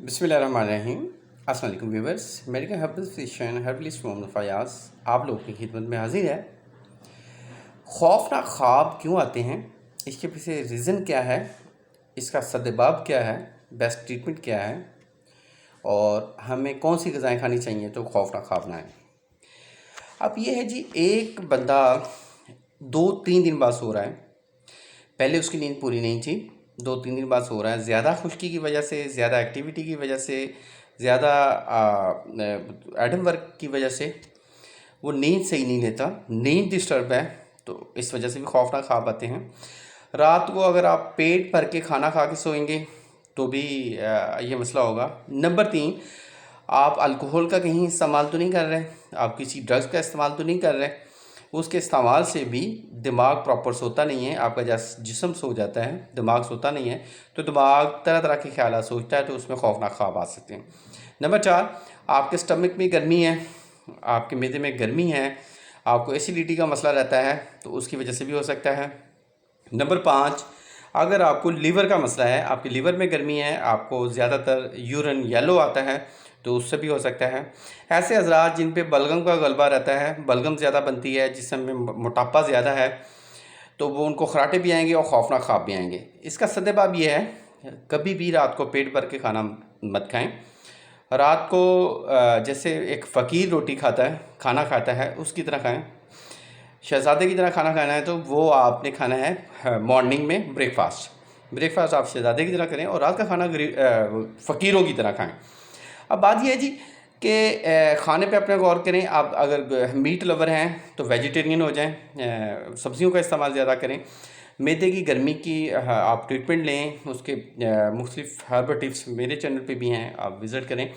बिस्मिल्लाहिर्रहमानिर्रहीम। अस्सलाम वालेकुम viewers, medical herbal physician herbalist Mohammad Fayaz आप लोगों की खिदमत में हाजिर है। खौफनाक ख्वाब क्यों आते हैं, इसके पीछे रीज़न क्या है, इसका सद्देबाब क्या है, बेस्ट ट्रीटमेंट क्या है और हमें कौन सी ग़िज़ाएँ खानी चाहिए तो खौफनाक ख्वाब ना आए। अब ये है जी, एक बंदा 2-3 दिन बाद सो रहा है। पहले उसकी नींद पूरी नहीं थी, 2-3 दिन बाद सो रहा है। ज़्यादा खुश्की की वजह से, ज़्यादा एक्टिविटी की वजह से, ज़्यादा एडम वर्क की वजह से वो नींद सही नहीं लेता, नींद डिस्टर्ब है, तो इस वजह से भी खौफनाक ख्वाब आते हैं। रात को अगर आप पेट भर के खाना खा के सोएंगे तो भी ये मसला होगा। नंबर 3, आप अल्कोहल का कहीं इस्तेमाल तो नहीं कर रहे, आप किसी ड्रग्स का इस्तेमाल तो नहीं कर रहे, उसके इस्तेमाल से भी दिमाग प्रॉपर सोता नहीं है, आपका जैसे जिस्म सो जाता है, दिमाग सोता नहीं है, तो दिमाग तरह तरह के ख्याल सोचता है, तो उसमें खौफनाक ख्वाब आ सकते हैं। नंबर 4, आपके स्टमक में गर्मी है, आपके मैदे में गर्मी है, आपको एसिडिटी का मसला रहता है, तो उसकी वजह से भी हो सकता है। नंबर 5, अगर आपको लीवर का मसला है, आपके लीवर में गर्मी है, आपको ज़्यादातर यूरिन येलो आता है, तो उससे भी हो सकता है। ऐसे हज़रात जिन पे बलगम का गलबा रहता है, बलगम ज़्यादा बनती है, जिस्म में मोटापा ज़्यादा है, तो वो उनको खराटे भी आएंगे और खौफनाक ख्वाब भी आएंगे। इसका सद्देबाब ये है, कभी भी रात को पेट भर के खाना मत खाएं। रात को जैसे एक फ़कीर रोटी खाता है, खाना खाता है, उसकी तरह खाएं। शहज़ादे की तरह खाना खाना है तो वो आपने खाना है मॉर्निंग में ब्रेकफास्ट आप शहज़ादे की तरह करें और रात का खाना फ़कीरों की तरह खाएं। अब बात यह है जी कि खाने पे अपने गौर करें। आप अगर मीट लवर हैं तो वेजिटेरियन हो जाएं, सब्ज़ियों का इस्तेमाल ज़्यादा करें। मैदे की गर्मी की आप ट्रीटमेंट लें, उसके मुख्तलिफ हर्बल टिप्स मेरे चैनल पे भी हैं, आप विज़िट करें।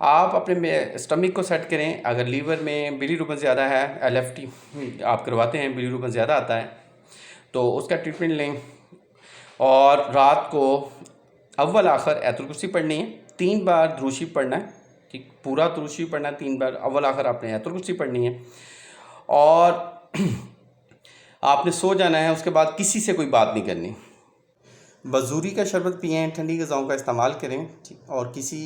आप अपने स्टमक को सेट करें। अगर लीवर में बिलीरुबिन ज़्यादा है, एलएफटी आप करवाते हैं, बिलीरुबिन ज़्यादा आता है, तो उसका ट्रीटमेंट लें। और रात को अव्वल आखिर आयतुल कुर्सी पढ़नी है, 3 बार दुरूद शरीफ पढ़ना है, ठीक, पूरा दुरूद शरीफ पढ़ना है 3 बार, अव्वल आखिर आपने आयतुल कुर्सी पढ़नी है और आपने सो जाना है। उसके बाद किसी से कोई बात नहीं करनी। बजूरी का शरबत पिएँ, ठंडी ग़िज़ाओं का इस्तेमाल करें, ठीक। और किसी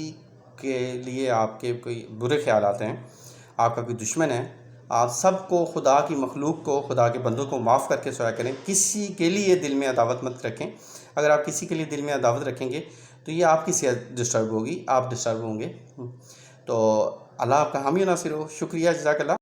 के लिए आपके कोई बुरे ख्याल आते हैं, आपका कोई दुश्मन है, आप सबको, खुदा की मखलूक को, खुदा के बंदों को माफ़ करके सोया करें। किसी के लिए दिल में अदावत मत रखें। अगर आप किसी के लिए दिल में अदावत रखेंगे तो ये आपकी सेहत डिस्टर्ब होगी, आप डिस्टर्ब होंगे। तो अल्लाह आपका हामी नासिर हो। शुक्रिया, जज़ाकल्लाह।